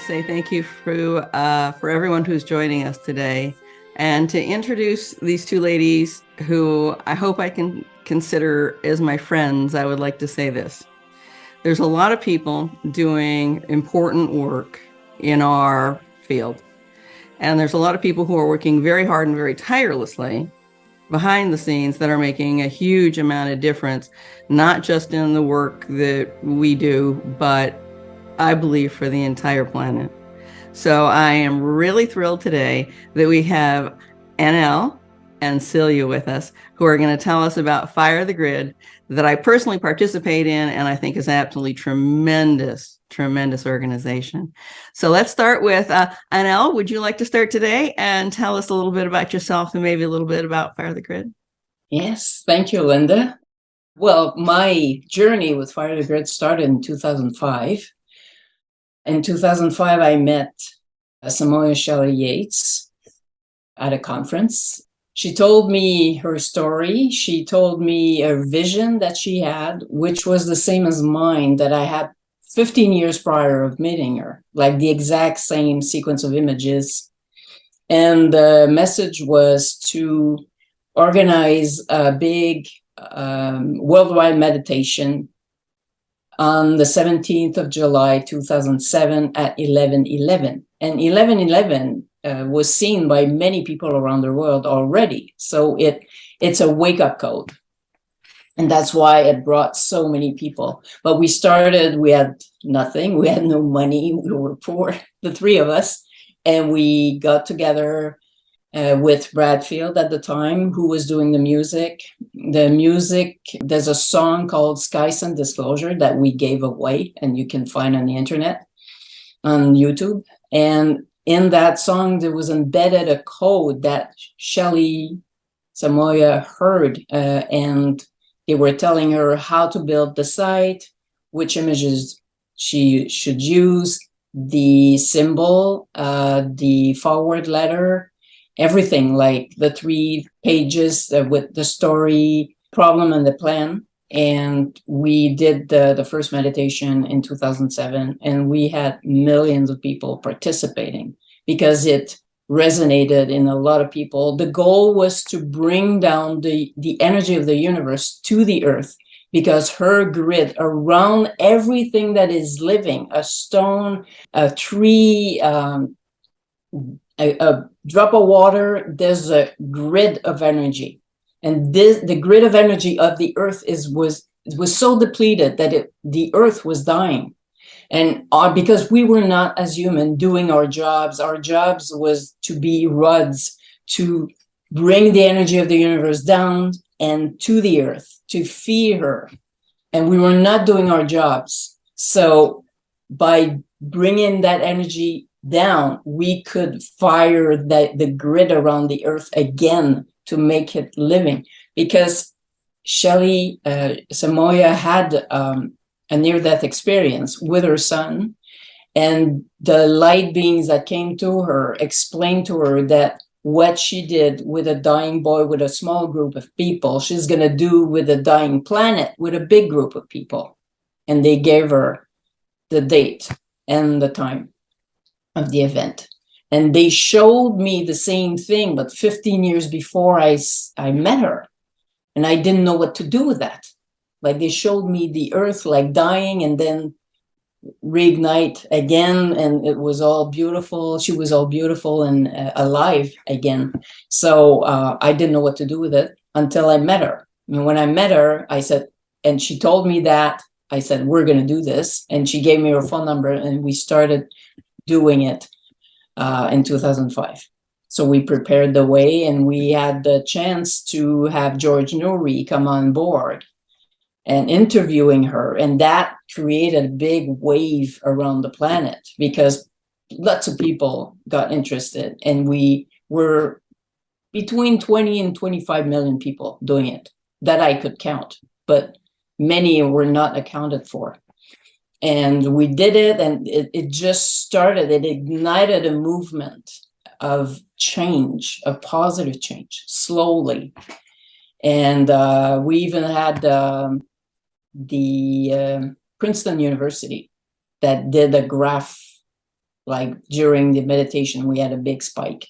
say thank you for everyone who's joining us today, and to introduce these two ladies who I hope I can consider as my friends. I would like to say this. There's a lot of people doing important work in our field, and there's a lot of people who are working very hard and very tirelessly behind the scenes that are making a huge amount of difference, not just in the work that we do, but I believe for the entire planet. So I am really thrilled today that we have Anel and Celia with us, who are going to tell us about Fire the Grid, that I personally participate in, and I think is absolutely tremendous, tremendous organization. So let's start with Anel. Would you like to start today and tell us a little bit about yourself and maybe a little bit about Fire the Grid? Yes, thank you, Linda. Well, my journey with Fire the Grid started in 2005. In 2005, I met Samoya Shelley Yates at a conference. She told me her story. She told me a vision that she had, which was the same as mine that I had 15 years prior of meeting her, like the exact same sequence of images. And the message was to organize a big worldwide meditation on the 17th of July, 2007 at 11:11. And 11:11 was seen by many people around the world already. So it's a wake-up call. And that's why it brought so many people. But we had nothing. We had no money. We were poor, the three of us. And we got together with Bradfield at the time, who was doing the music. There's a song called Sky Sun Disclosure that we gave away, and you can find on the internet, on YouTube. And in that song, there was embedded a code that Shelley Samoya heard, and they were telling her how to build the site, which images she should use, the symbol, the forward letter, everything, like the 3 pages with the story, problem, and the plan. And we did the first meditation in 2007, and we had millions of people participating because it resonated in a lot of people. The goal was to bring down the energy of the universe to the earth, because her grid around everything that is living, a stone, a tree, a drop of water, there's a grid of energy. And the grid of energy of the earth was so depleted that the earth was dying. And because we were not, as human, doing our jobs was to be rods to bring the energy of the universe down and to the earth, to feed her. And we were not doing our jobs. So by bringing that energy down, we could fire the grid around the earth again to make it living. Because Shelley Samoya had a near-death experience with her son, and the light beings that came to her explained to her that what she did with a dying boy with a small group of people, she's going to do with a dying planet with a big group of people. And they gave her the date and the time of the event. And they showed me the same thing, but 15 years before I met her. And I didn't know what to do with that. Like, they showed me the earth like dying and then reignite again, and it was all beautiful. She was all beautiful and alive again. So I didn't know what to do with it until I met her. And when I met her, I said, and she told me that, I said, we're going to do this. And she gave me her phone number, and we started doing it in 2005. So we prepared the way, and we had the chance to have George Noory come on board and interviewing her. And that created a big wave around the planet because lots of people got interested. And we were between 20 and 25 million people doing it that I could count, but many were not accounted for. And we did it, and it just started. It ignited a movement of change, of positive change, slowly. And we even had the Princeton University that did a graph like during the meditation, we had a big spike.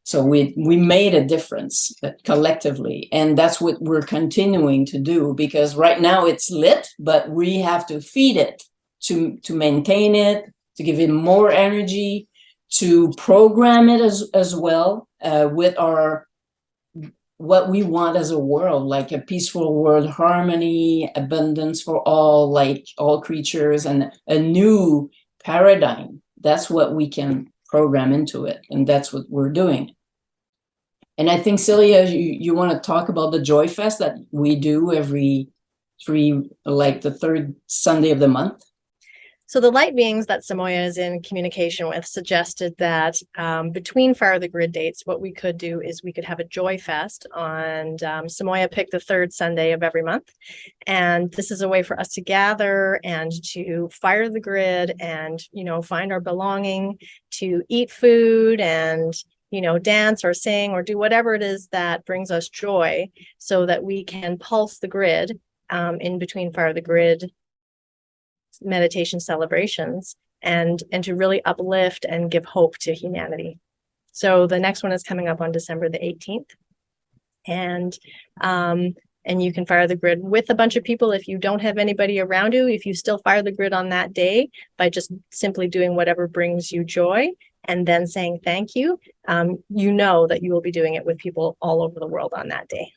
So we made a difference collectively, and that's what we're continuing to do, because right now it's lit, but we have to feed it to maintain it, to give it more energy, to program it as well with our what we want as a world, like a peaceful world, harmony, abundance for all, like all creatures, and a new paradigm. That's what we can program into it, and that's what we're doing. And I think, Celia, you want to talk about the Joy Fest that we do every the third Sunday of the month? So the light beings that Samoya is in communication with suggested that between Fire the Grid dates, what we could do is we could have a Joy Fest on Samoya picked the third Sunday of every month. And this is a way for us to gather and to fire the grid and, find our belonging, to eat food and, dance or sing or do whatever it is that brings us joy, so that we can pulse the grid in between Fire the Grid meditation celebrations and to really uplift and give hope to humanity. So the next one is coming up on December the 18th. And you can fire the grid with a bunch of people. If you don't have anybody around you, if you still fire the grid on that day by just simply doing whatever brings you joy and then saying thank you, you know that you will be doing it with people all over the world on that day.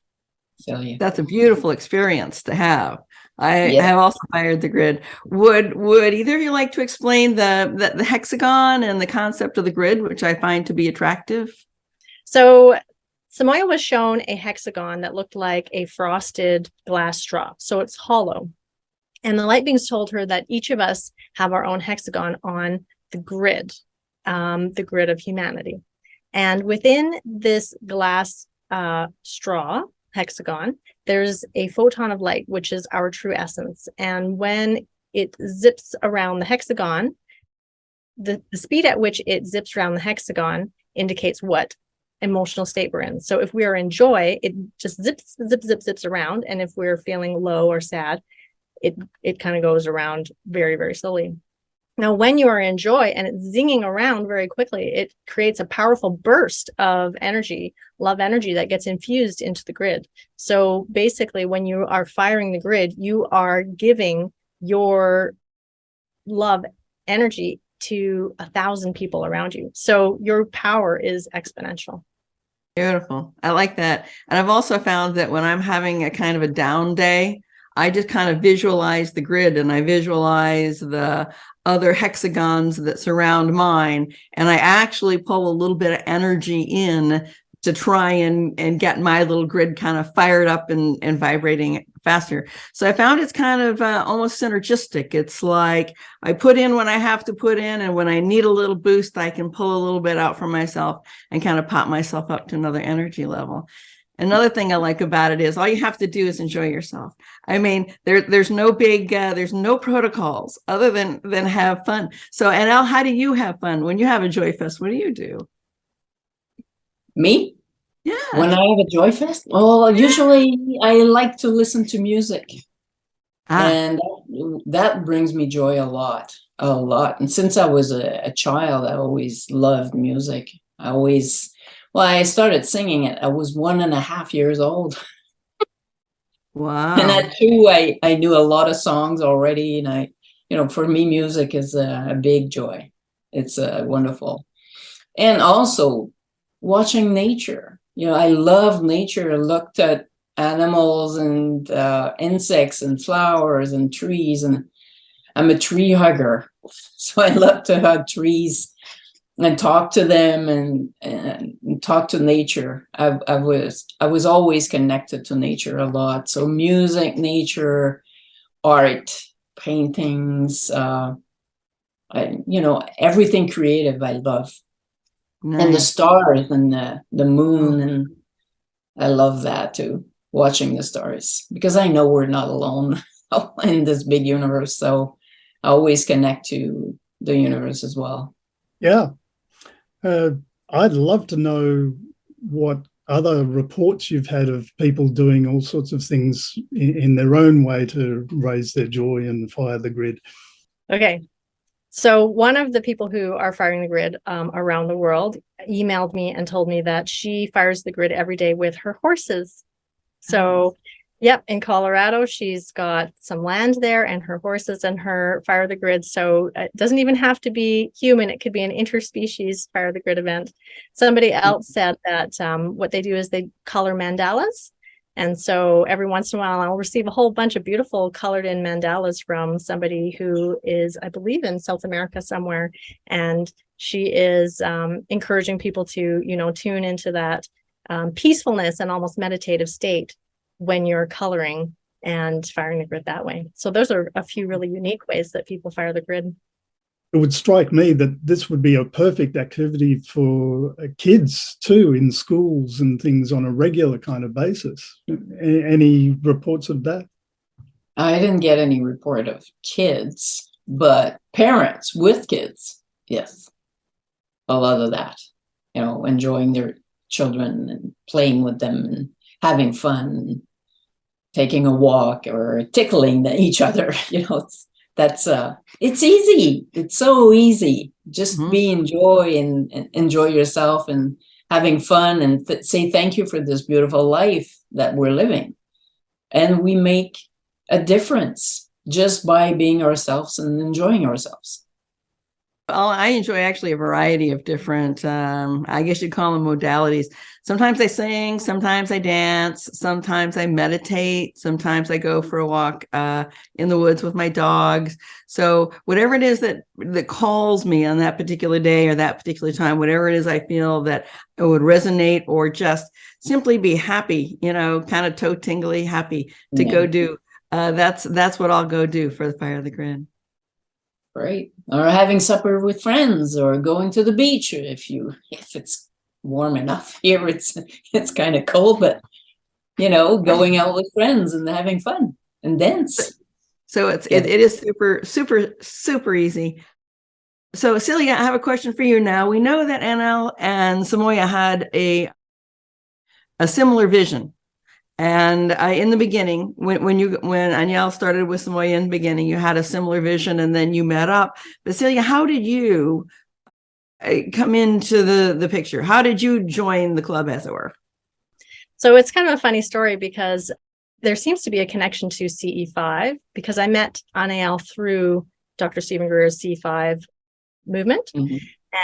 That's a beautiful experience to have. I have also fired the grid. Would either of you like to explain the hexagon and the concept of the grid, which I find to be attractive? So Samoya was shown a hexagon that looked like a frosted glass straw. So it's hollow. And the light beings told her that each of us have our own hexagon on the grid of humanity. And within this glass straw hexagon, there's a photon of light, which is our true essence. And when it zips around the hexagon, the speed at which it zips around the hexagon indicates what emotional state we're in. So if we are in joy, it just zips around. And if we're feeling low or sad, it kind of goes around very, very slowly. Now, when you are in joy and it's zinging around very quickly, it creates a powerful burst of energy, love energy, that gets infused into the grid. So basically, when you are firing the grid, you are giving your love energy to 1,000 people around you. So your power is exponential. Beautiful. I like that. And I've also found that when I'm having a kind of a down day, I just kind of visualize the grid and I visualize the other hexagons that surround mine. And I actually pull a little bit of energy in to try and get my little grid kind of fired up and vibrating faster. So I found it's kind of almost synergistic. It's like I put in when I have to put in, and when I need a little boost, I can pull a little bit out for myself and kind of pop myself up to another energy level. Another thing I like about it is all you have to do is enjoy yourself. I mean, there's no big, there's no protocols other than have fun. So, Anel, how do you have fun when you have a Joy Fest? What do you do? Me? Yeah. When I have a Joy Fest? Well, usually I like to listen to music. And that brings me joy a lot. And since I was a child, I always loved music. I started singing it. I was 1.5 years old. Wow. And at 2, I knew a lot of songs already. And for me, music is a big joy. It's wonderful. And also watching nature. I love nature. I looked at animals and insects and flowers and trees. And I'm a tree hugger. So I love to hug trees and talk to them and talk to nature. I was always connected to nature a lot. So music, nature, art, paintings, everything creative I love. Nice. And the stars and the moon, and I love that too, watching the stars, because I know we're not alone in this big universe. So I always connect to the universe as well. Yeah. I'd love to know what other reports you've had of people doing all sorts of things in their own way to raise their joy and fire the grid. Okay. So one of the people who are firing the grid around the world emailed me and told me that she fires the grid every day with her horses. So, yep, in Colorado, she's got some land there and her horses and her fire the grid. So it doesn't even have to be human. It could be an interspecies fire the grid event. Somebody else said that what they do is they color mandalas. And so every once in a while, I'll receive a whole bunch of beautiful colored in mandalas from somebody who is, I believe, in South America somewhere. And she is encouraging people to, tune into that peacefulness and almost meditative state when you're coloring and firing the grid that way. So those are a few really unique ways that people fire the grid. It would strike me that this would be a perfect activity for kids too, in schools and things on a regular kind of basis. Any reports of that? I didn't get any report of kids, but parents with kids, yes. A lot of that, enjoying their children and playing with them and having fun, and taking a walk or tickling each other. It's easy. It's so easy. Just be in joy and enjoy yourself and having fun and say thank you for this beautiful life that we're living. And we make a difference just by being ourselves and enjoying ourselves. Well, I enjoy actually a variety of different, I guess you'd call them modalities. Sometimes I sing, sometimes I dance, sometimes I meditate, sometimes I go for a walk in the woods with my dogs. So whatever it is that calls me on that particular day or that particular time, whatever it is I feel that it would resonate or just simply be happy, kind of toe tingly happy to go do. That's what I'll go do for the Fire of the Grid. Right. Or having supper with friends or going to the beach if it's warm enough. Here it's kind of cold, but going out with friends and having fun and dance. So it is super, super, super easy. So Celia, I have a question for you now. We know that Annelle and Samoya had a similar vision. And in the beginning, when Annelle started with Samoya in the beginning, you had a similar vision and then you met up. But Celia, how did you come into the picture? How did you join the club, as it were? So it's kind of a funny story because there seems to be a connection to CE5 because I met Annelle through Dr. Stephen Greer's C5 movement. Mm-hmm.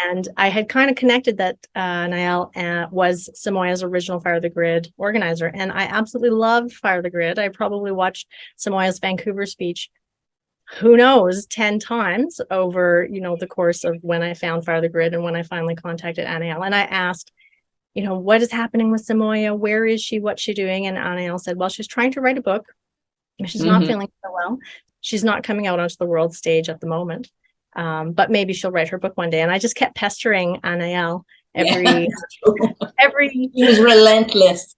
And I had kind of connected that Annelle was Samoya's original Fire the Grid organizer. And I absolutely loved Fire the Grid. I probably watched Samoya's Vancouver speech, who knows, 10 times over, the course of when I found Fire the Grid and when I finally contacted Annelle. And I asked, what is happening with Samoya? Where is she? What's she doing? And Annelle said, well, she's trying to write a book. She's not feeling so well. She's not coming out onto the world stage at the moment. But maybe she'll write her book one day. And I just kept pestering Annelle every She was relentless.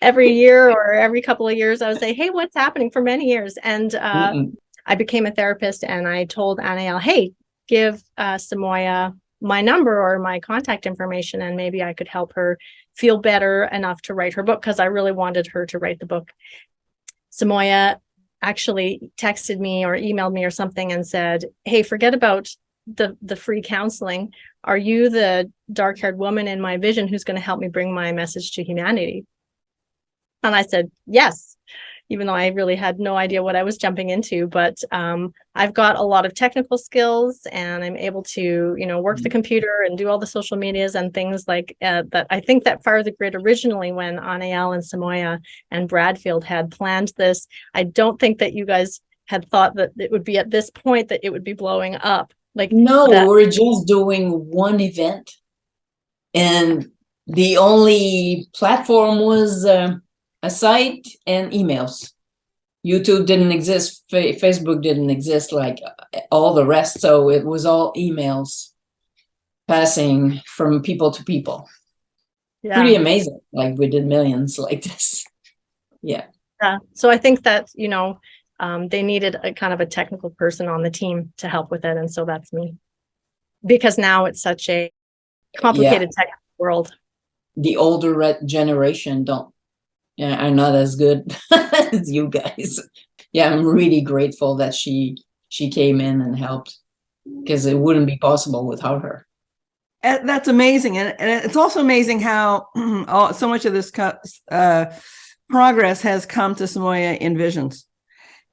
Every year or every couple of years, I would say, hey, what's happening for many years? And I became a therapist and I told Annelle, hey, give Samoya my number or my contact information and maybe I could help her feel better enough to write her book because I really wanted her to write the book. Samoya actually texted me or emailed me or something and said, hey, forget about the free counseling. Are you the dark-haired woman in my vision who's going to help me bring my message to humanity? And I said, yes, even though I really had no idea what I was jumping into. But I've got a lot of technical skills and I'm able to, work the computer and do all the social medias and things like that. I think that Fire the Grid originally, when Annelle and Samoya and Bradfield had planned this, I don't think that you guys had thought that it would be at this point that it would be blowing up. We're just doing one event. And the only platform was a site and emails. YouTube didn't exist. Facebook didn't exist like all the rest. So it was all emails passing from people to people. Yeah. Pretty amazing. Like we did millions like this. Yeah. Yeah. So I think that, they needed a kind of a technical person on the team to help with it. And so that's me. Because now it's such a complicated technical world. The older generation are not as good as you guys. yeah, I'm really grateful that she came in and helped, because it wouldn't be possible without her. And that's amazing. And it's also amazing how so much of this progress has come to Samoya in visions.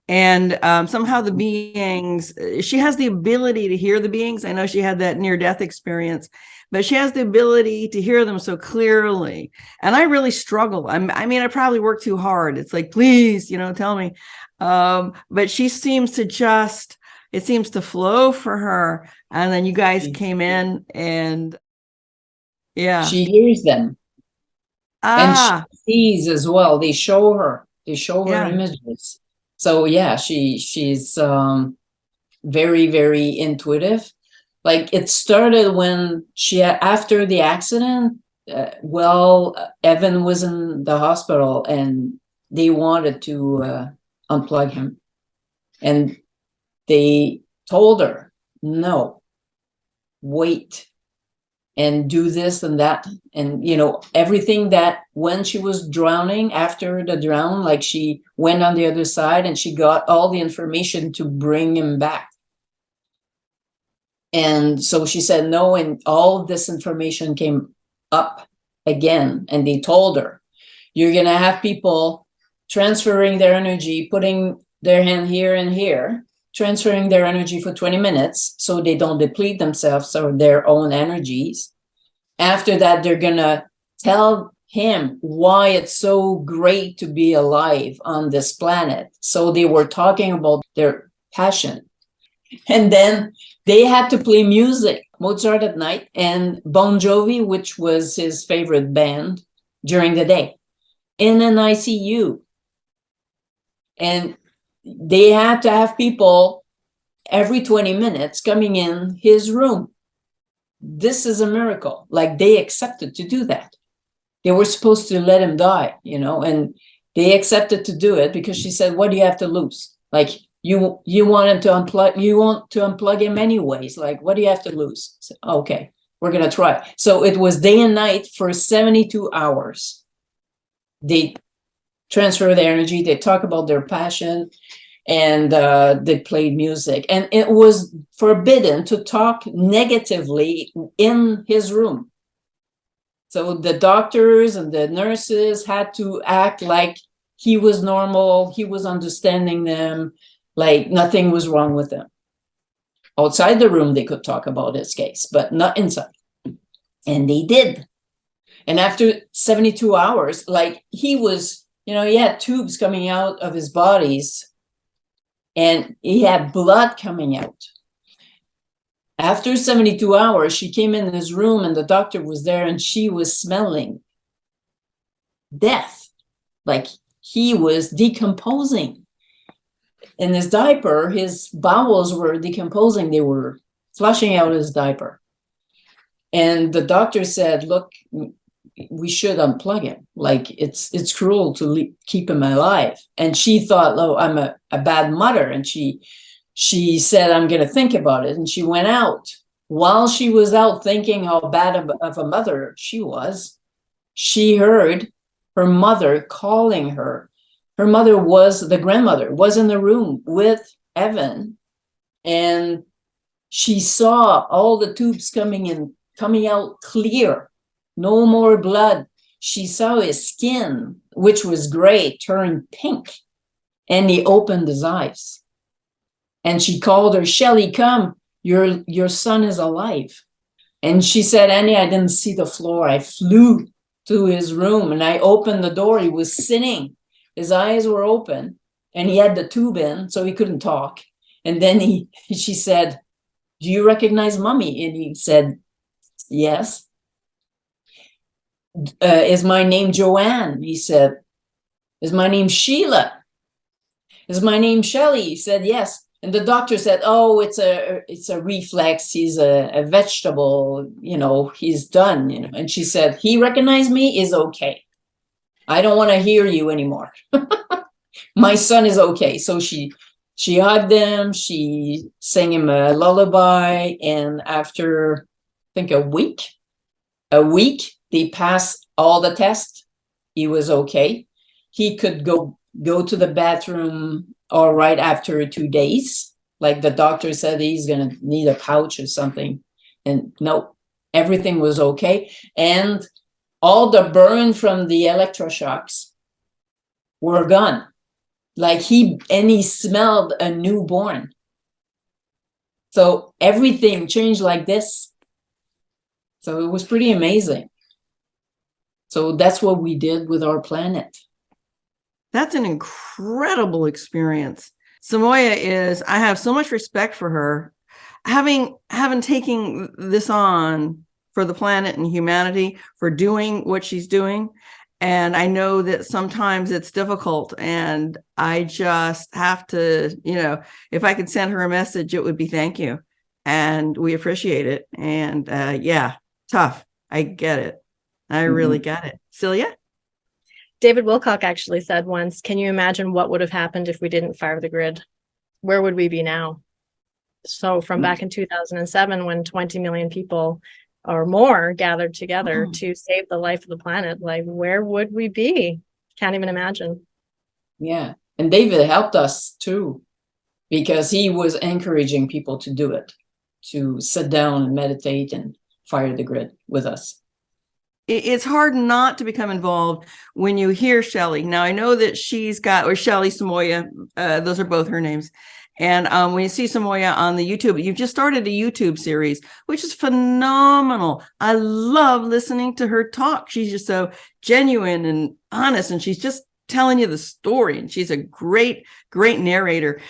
And somehow the beings, she has the ability to hear the beings. I know she had that near-death experience, but she has the ability to hear them so clearly. And I really struggle. I mean, I probably work too hard. It's like, please, tell me. But she seems to just, it seems to flow for her. And then you guys came in and yeah. She hears them. And she sees as well. They show her images. So yeah, she's very, very intuitive. Like, it started when after the accident, Evan was in the hospital and they wanted to unplug him. And they told her, no, wait, and do this and that. And, everything that when she was drowning, after the drown, like, she went on the other side and she got all the information to bring him back. And so she said no, and all this information came up again. And they told her, you're going to have people transferring their energy, putting their hand here and here, transferring their energy for 20 minutes so they don't deplete themselves or their own energies. After that, they're going to tell him why it's so great to be alive on this planet. So they were talking about their passion. And then they had to play music, Mozart at night and Bon Jovi, which was his favorite band, during the day in an ICU. And they had to have people every 20 minutes coming in his room. This is a miracle. Like, they accepted to do that. They were supposed to let him die, and they accepted to do it because she said, what do you have to lose? Like, you want him to unplug, you want to unplug him anyways. Like, what do you have to lose? So, okay, we're going to try. So it was day and night for 72 hours. They transfer their energy. They talk about their passion. And they played music, and it was forbidden to talk negatively in his room. So the doctors and the nurses had to act like he was normal, he was understanding them, like nothing was wrong with him. Outside the room, they could talk about his case, but not inside. And they did. And after 72 hours, like, he was, he had tubes coming out of his bodies. And he had blood coming out. After 72 hours, she came in his room and the doctor was there and she was smelling death. Like, he was decomposing. In his diaper, his bowels were decomposing. They were flushing out his diaper. And the doctor said, look, we should unplug him. Like, it's cruel to keep him alive. And she thought, oh, I'm a bad mother. And she said, I'm going to think about it. And she went out. While she was out thinking how bad of a mother she was, she heard her mother calling her. Her mother the grandmother was in the room with Evan. And she saw all the tubes coming out clear. No more blood. She saw his skin, which was gray, turn pink. And he opened his eyes. And she called her, Shelley, come, your son is alive. And she said, Annie, I didn't see the floor. I flew to his room and I opened the door. He was sitting. His eyes were open and he had the tube in, so he couldn't talk. And then she said, do you recognize mommy? And he said, yes. Is my name Joanne? He said. Is my name Sheila? Is my name Shelley? He said, yes. And the doctor said, oh, it's a reflex. He's a vegetable, he's done, And she said, he recognized me, is okay. I don't want to hear you anymore. My son is okay. So she hugged him. She sang him a lullaby. And after, I think, a week, they passed all the tests. He was okay. He could go to the bathroom all right after 2 days. Like the doctor said, he's going to need a pouch or something. And no, everything was okay. And all the burn from the electroshocks were gone. Like he smelled a newborn. So everything changed like this. So it was pretty amazing. So that's what we did with our planet. That's an incredible experience. Samoya I have so much respect for her. Having taken this on for the planet and humanity, for doing what she's doing. And I know that sometimes it's difficult, and I just have to, if I could send her a message, it would be thank you. And we appreciate it. And yeah, tough. I get it. I really get it. Celia? David Wilcock actually said once, can you imagine what would have happened if we didn't fire the grid? Where would we be now? So from back in 2007, when 20 million people or more gathered together to save the life of the planet, like where would we be? Can't even imagine. Yeah. And David helped us too, because he was encouraging people to do it, to sit down and meditate and fire the grid with us. It's hard not to become involved when you hear Shelley. Now, I know that she's got, or Shelley Samoya, those are both her names. And when you see Samoya on the YouTube, you've just started a YouTube series, which is phenomenal. I love listening to her talk. She's just so genuine and honest, and she's just telling you the story. And she's a great, great narrator.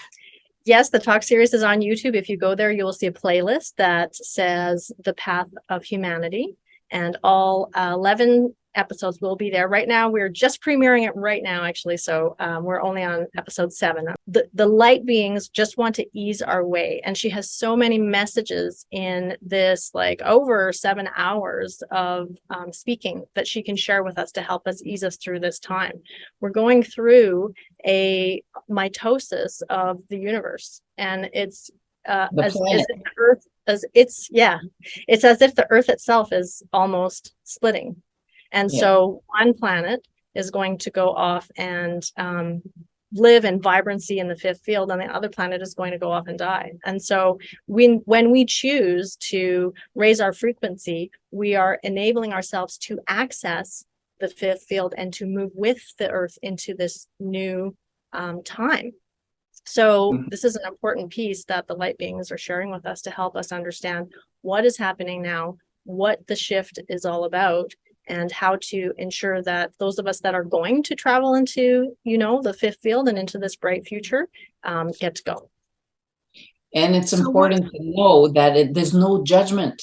Yes, the talk series is on YouTube. If you go there, you will see a playlist that says The Path of Humanity. And all 11 episodes will be there. Right now, we're just premiering it right now, actually. So we're only on episode 7. The light beings just want to ease our way. And she has so many messages in this, like over 7 hours of speaking that she can share with us to help us ease us through this time. We're going through a mitosis of the universe. And it's as if the Earth, it's as if the Earth itself is almost splitting. And so one planet is going to go off and live in vibrancy in the 5th field, and the other planet is going to go off and die. And so when we choose to raise our frequency, we are enabling ourselves to access the 5th field and to move with the Earth into this new time. So this is an important piece that the light beings are sharing with us to help us understand what is happening now, what the shift is all about, and how to ensure that those of us that are going to travel into, the 5th field and into this bright future get to go. And it's important to know that there's no judgment.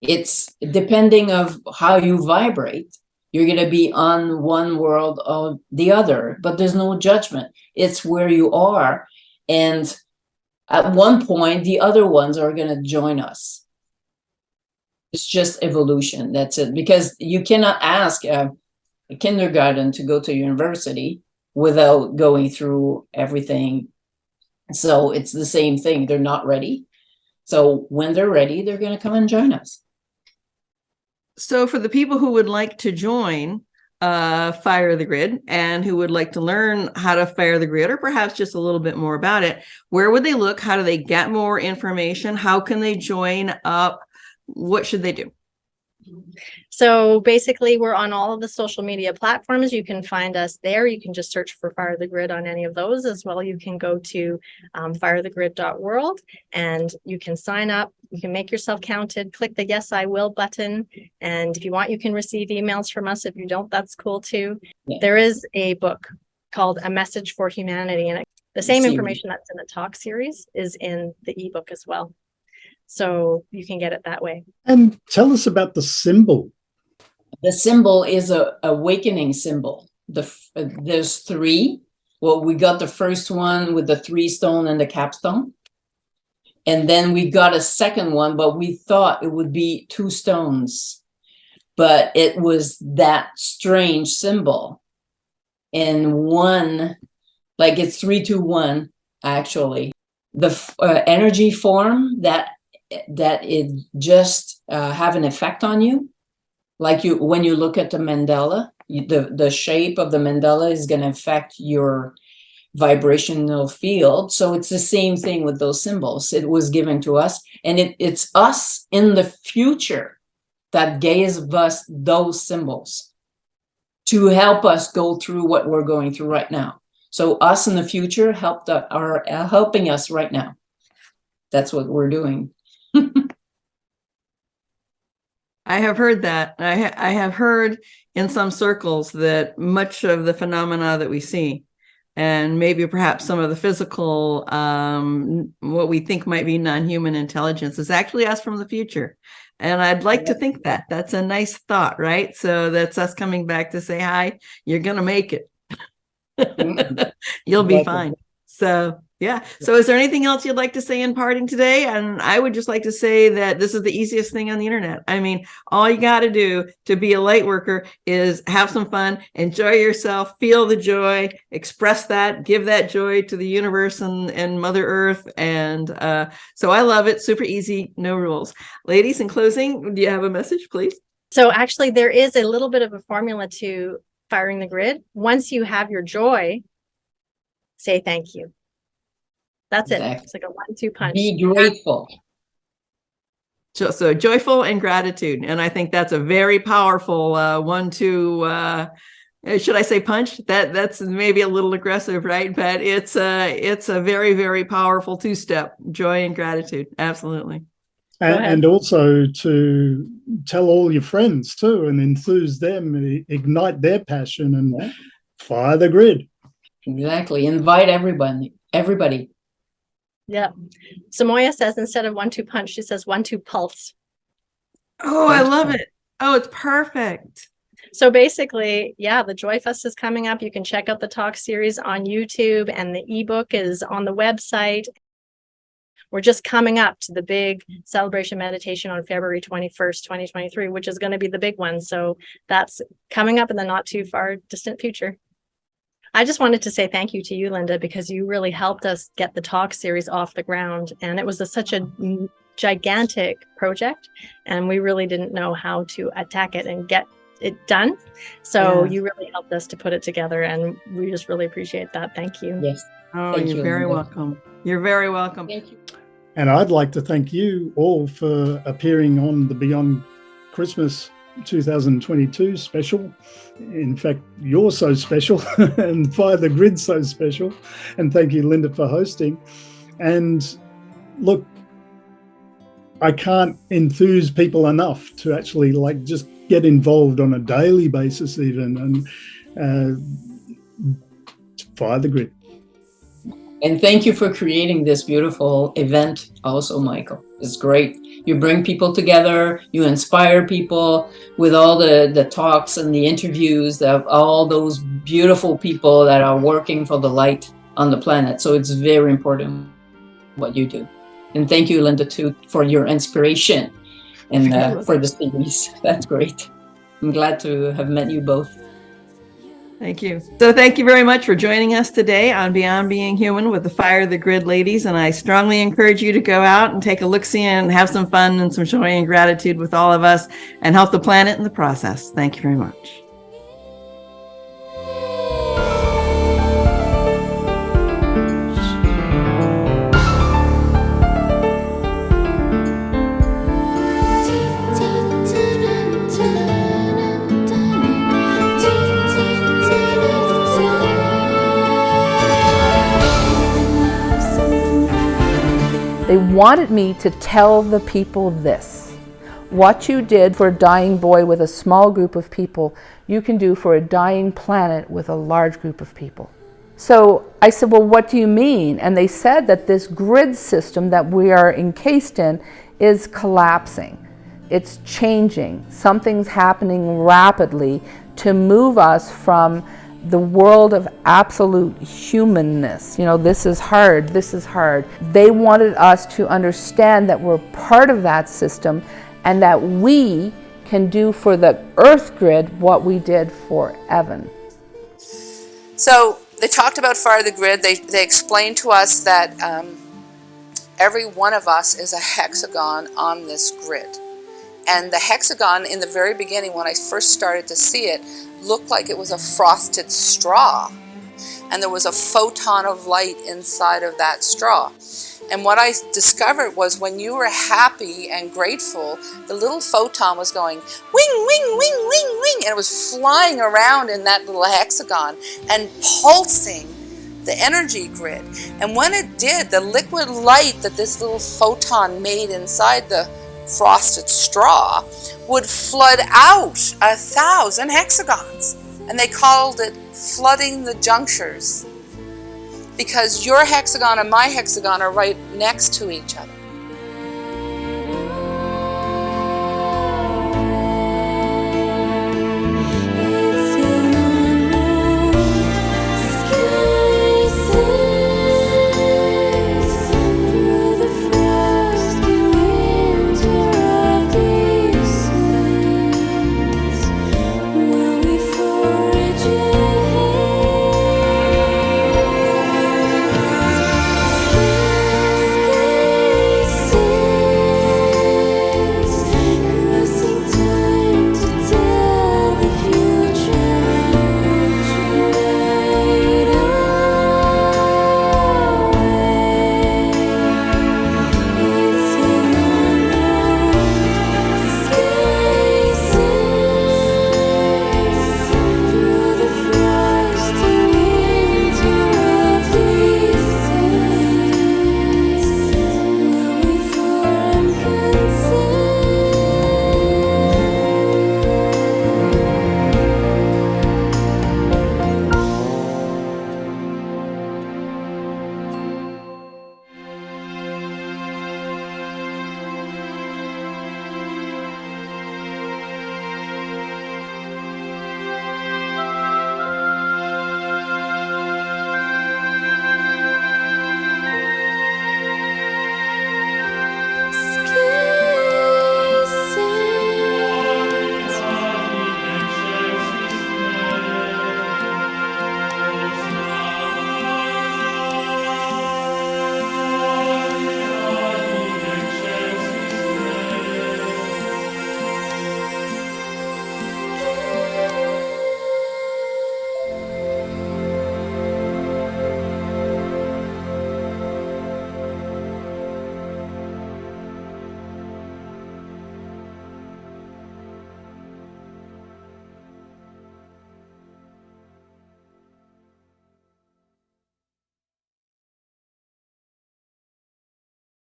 It's depending of how you vibrate. You're going to be on one world or the other, but there's no judgment. It's where you are. And at one point, the other ones are going to join us. It's just evolution. That's it. Because you cannot ask a kindergarten to go to university without going through everything. So it's the same thing. They're not ready. So when they're ready, they're going to come and join us. So for the people who would like to join Fire the Grid and who would like to learn how to fire the grid, or perhaps just a little bit more about it, where would they look? How do they get more information? How can they join up? What should they do? So basically, we're on all of the social media platforms. You can find us there. You can just search for Fire the Grid on any of those as well. You can go to firethegrid.world and you can sign up. You can make yourself counted. Click the Yes, I Will button. And if you want, you can receive emails from us. If you don't, that's cool too. Yeah. There is a book called A Message for Humanity. And the same information that's in the talk series is in the ebook as well. So you can get it that way. And tell us about the symbol. The symbol is a awakening symbol. There's 3. Well, we got the first one with the 3 stone and the capstone. And then we got a second one, but we thought it would be 2 stones. But it was that strange symbol. And one, like it's 3, 2, 1, actually. The energy form that it just have an effect on you. Like when you look at the mandala, the shape of the mandala is going to affect your vibrational field. So it's the same thing with those symbols. It was given to us, and it's us in the future that gave us those symbols to help us go through what we're going through right now. So us in the future are helping us right now. That's what we're doing. I have heard that. I have heard in some circles that much of the phenomena that we see, and maybe perhaps some of the physical, what we think might be non-human intelligence, is actually us from the future. And I'd like to think that. That's a nice thought, right? So that's us coming back to say, hi, you're going to make it. You'll be fine. So, yeah. So is there anything else you'd like to say in parting today? And I would just like to say that this is the easiest thing on the internet. I mean, all you got to do to be a light worker is have some fun, enjoy yourself, feel the joy, express that, give that joy to the universe and Mother Earth. And so I love it. Super easy, no rules. Ladies, in closing, do you have a message, please? So actually, there is a little bit of a formula to firing the grid. Once you have your joy, say thank you. That's Exactly. it. It's like a 1-2 punch. Be grateful. So joyful and gratitude. And I think that's a very powerful 1-2, should I say punch? That's maybe a little aggressive, right? But it's a very, very powerful 2-step, joy and gratitude. Absolutely. And also to tell all your friends too, and enthuse them, ignite their passion, and fire the grid. Exactly. Invite everybody. Yeah. Samoya says instead of 1-2 punch, she says 1-2 pulse. Oh, I love it. Oh, it's perfect. So basically, yeah, the Joy Fest is coming up. You can check out the talk series on YouTube, and the ebook is on the website. We're just coming up to the big celebration meditation on February 21st, 2023, which is going to be the big one. So that's coming up in the not too far distant future. I just wanted to say thank you to you, Linda, because you really helped us get the talk series off the ground. And it was such a gigantic project, and we really didn't know how to attack it and get it done. So you really helped us to put it together, and we just really appreciate that. Thank you. Yes. Oh, Thank you're you, very Linda. welcome. You're very welcome. Thank you. And I'd like to thank you all for appearing on the Beyond Christmas 2022 special. In fact, you're so special, and Fire the Grid so special. And thank you, Linda, for hosting. And look, I can't enthuse people enough to actually just get involved on a daily basis even, and fire the grid. And thank you for creating this beautiful event also, Michael. It's great. You bring people together, you inspire people with all the talks and the interviews of all those beautiful people that are working for the light on the planet. So it's very important what you do. And thank you, Linda, too, for your inspiration and for the series. That's great. I'm glad to have met you both. Thank you. So thank you very much for joining us today on Beyond Being Human with the Fire the Grid ladies. And I strongly encourage you to go out and take a look-see and have some fun and some joy and gratitude with all of us and help the planet in the process. Thank you very much. They wanted me to tell the people this. What you did for a dying boy with a small group of people, you can do for a dying planet with a large group of people. So I said, well, what do you mean? And they said that this grid system that we are encased in is collapsing. It's changing. Something's happening rapidly to move us from the world of absolute humanness. You know, this is hard, this is hard. They wanted us to understand that we're part of that system and that we can do for the Earth grid what we did for Evan. So they talked about Fire the Grid. They explained to us that every one of us is a hexagon on this grid. And the hexagon in the very beginning, when I first started to see it, looked like it was a frosted straw. and there was a photon of light inside of that straw. And what I discovered was when you were happy and grateful, the little photon was going wing, wing, wing, wing, wing, and it was flying around in that little hexagon and pulsing the energy grid. And when it did, the liquid light that this little photon made inside the frosted straw would flood out 1,000 hexagons. And they called it flooding the junctures, because your hexagon and my hexagon are right next to each other.